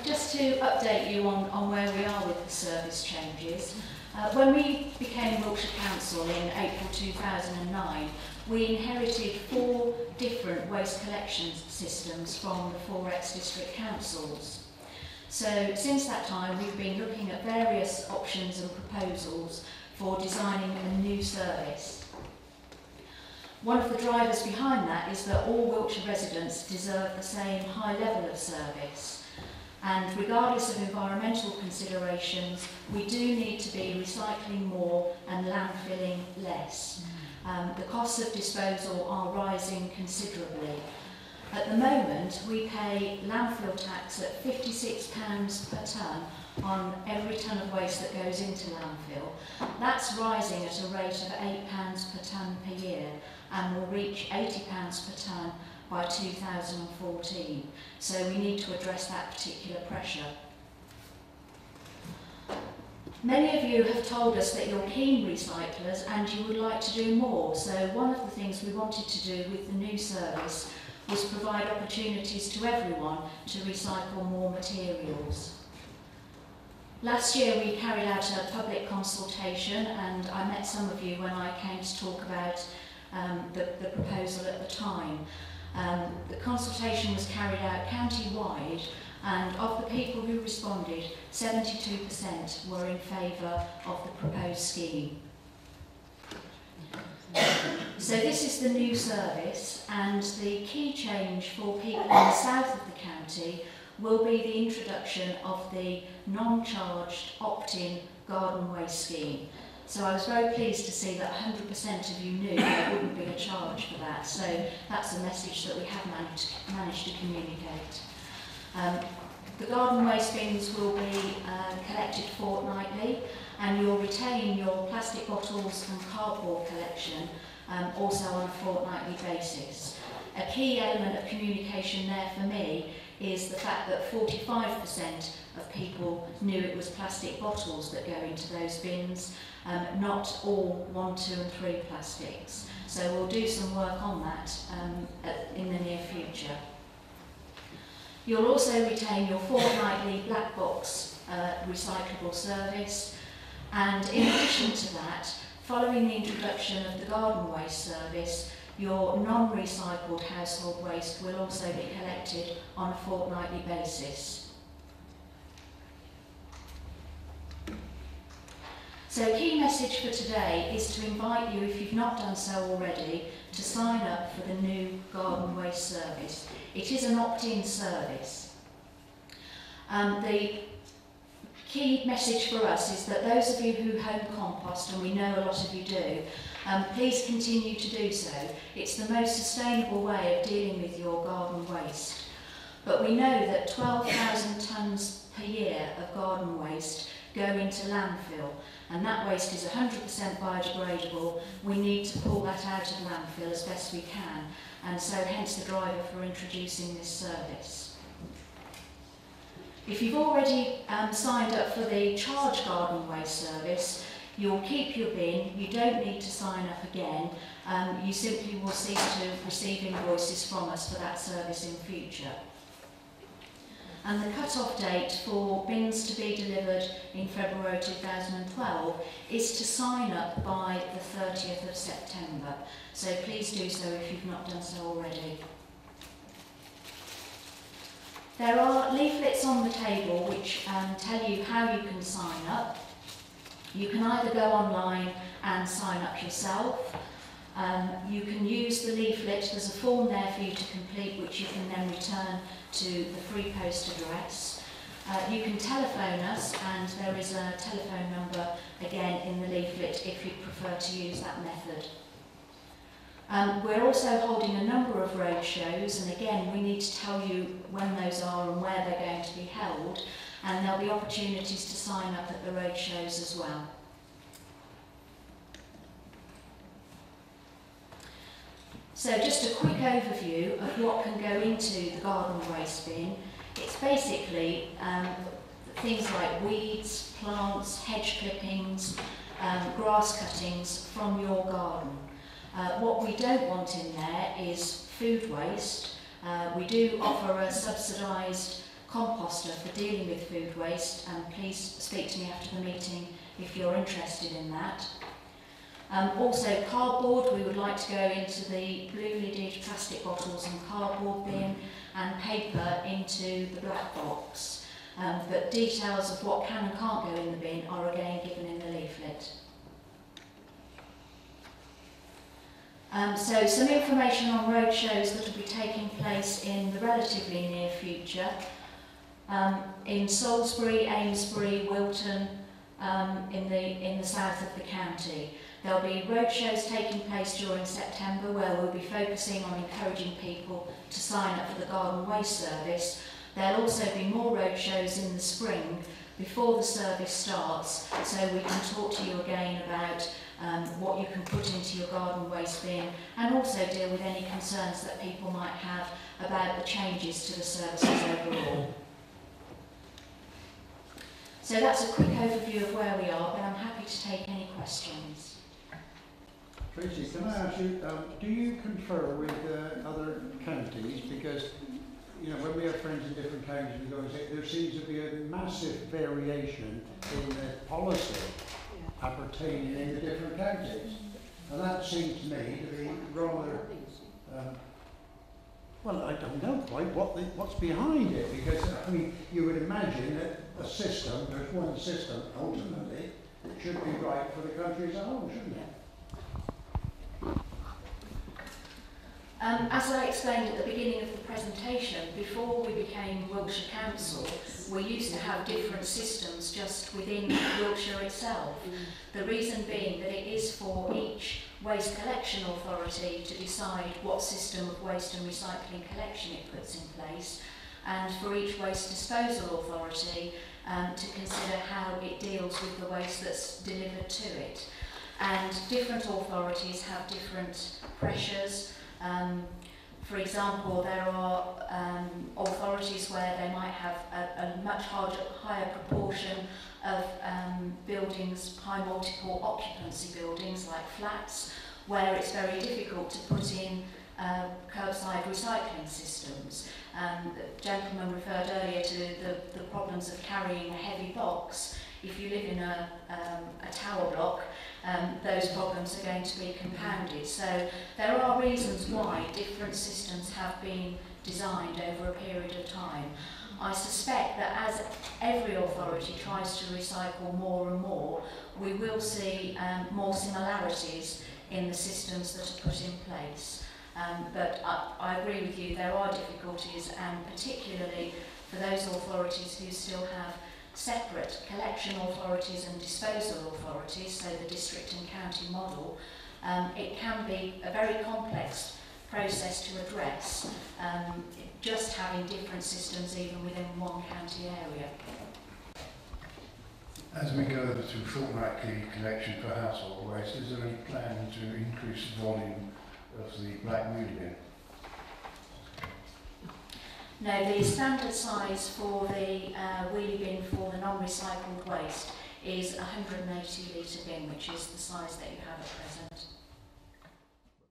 Just to update you on where we are with the service changes, when we became Wiltshire Council in April 2009, we inherited 4 different waste collection systems from the 4 ex-district councils. So since that time we've been looking at various options and proposals for designing a new service. One of the drivers behind that is that all Wiltshire residents deserve the same high level of service. And regardless of environmental considerations, we do need to be recycling more and landfilling less. The costs of disposal are rising considerably. At the moment, we pay landfill tax at £56 per tonne on every tonne of waste that goes into landfill. That's rising at a rate of £8 per tonne per year and will reach £80 per tonne by 2014. So we need to address that particular pressure. Many of you have told us that you're keen recyclers and you would like to do more. So one of the things we wanted to do with the new service was provide opportunities to everyone to recycle more materials. Last year we carried out a public consultation and I met some of you when I came to talk about the proposal at the time. The consultation was carried out county-wide, and of the people who responded, 72% were in favour of the proposed scheme. So this is the new service, and the key change for people in the south of the county will be the introduction of the non-charged opt-in garden waste scheme. So I was very pleased to see that 100% of you knew there wouldn't be a charge for that. So that's a message that we have managed to communicate. The garden waste bins will be collected fortnightly, and you'll retain your plastic bottles and cardboard collection also on a fortnightly basis. A key element of communication there for me is the fact that 45% of people knew it was plastic bottles that go into those bins, not all 1, 2 and 3 plastics. So we'll do some work on that in the near future. You'll also retain your fortnightly black box recyclable service, and in addition to that, following the introduction of the garden waste service, your non-recycled household waste will also be collected on a fortnightly basis. So a key message for today is to invite you, if you've not done so already, to sign up for the new garden waste service. It is an opt-in service. The key message for us is that those of you who home compost, and we know a lot of you do, please continue to do so. It's the most sustainable way of dealing with your garden waste. But we know that 12,000 tonnes per year of garden waste go into landfill, and that waste is 100% biodegradable. We need to pull that out of landfill as best we can, and so hence the driver for introducing this service. If you've already signed up for the charge garden waste service, you'll keep your bin, you don't need to sign up again, you simply will cease to receive invoices from us for that service in future. And the cut-off date for bins to be delivered in February 2012 is to sign up by the 30th of September. So please do so if you've not done so already. There are leaflets on the table which tell you how you can sign up. You can either go online and sign up yourself. You can use the leaflet. There's a form there for you to complete, which you can then return to the free post address. You can telephone us, and there is a telephone number again in the leaflet if you prefer to use that method. We're also holding a number of road shows, and again we need to tell you when those are and where they're going to be held, and there'll be opportunities to sign up at the road shows as well. So just a quick overview of what can go into the garden waste bin. It's basically things like weeds, plants, hedge clippings, grass cuttings from your garden. What we don't want in there is food waste. We do offer a subsidised composter for dealing with food waste, and please speak to me after the meeting if you're interested in that. Also cardboard, we would like to go into the blue-lidded plastic bottles and cardboard bin, and paper into the black box. But details of what can and can't go in the bin are again given in the leaflet. So some information on road shows that will be taking place in the relatively near future. In Salisbury, Amesbury, Wilton, in the south of the county. There'll be road shows taking place during September where we'll be focusing on encouraging people to sign up for the garden waste service. There'll also be more road shows in the spring before the service starts, so we can talk to you again about what you can put into your garden waste bin, and also deal with any concerns that people might have about the changes to the services overall. So that's a quick overview of where we are, but I'm happy to take any questions. Tracy, can I ask you, do you confer with other counties? Because, you know, when we have friends in different counties, we go and say there seems to be a massive variation in the policy appertaining in the different counties. And that seems to me to be rather, well, I don't know quite what's behind it, because, I mean, you would imagine that a system, there's one system, ultimately, it should be right for the country as a whole, shouldn't it? As I explained at the beginning of the presentation, before we became Wiltshire Council, we used to have different systems just within Wiltshire itself. The reason being that it is for each waste collection authority to decide what system of waste and recycling collection it puts in place, and for each waste disposal authority to consider how it deals with the waste that's delivered to it. And different authorities have different pressures. For example, there are authorities where they might have a much higher proportion of buildings, high multiple occupancy buildings like flats, where it's very difficult to put in curbside recycling systems. The gentleman referred earlier to the problems of carrying a heavy box. If you live in a tower block, those problems are going to be compounded. So there are reasons why different systems have been designed over a period of time. I suspect that as every authority tries to recycle more and more, we will see more similarities in the systems that are put in place. But I agree with you, there are difficulties, and particularly for those authorities who still have separate collection authorities and disposal authorities, so the district and county model, it can be a very complex process to address, just having different systems even within one county area. As we go to fortnightly collection per household waste, is there any plan to increase the volume of the black wheelie bin? No, the standard size for the wheelie bin for the non-recycled waste is a 180 litre bin, which is the size that you have at present.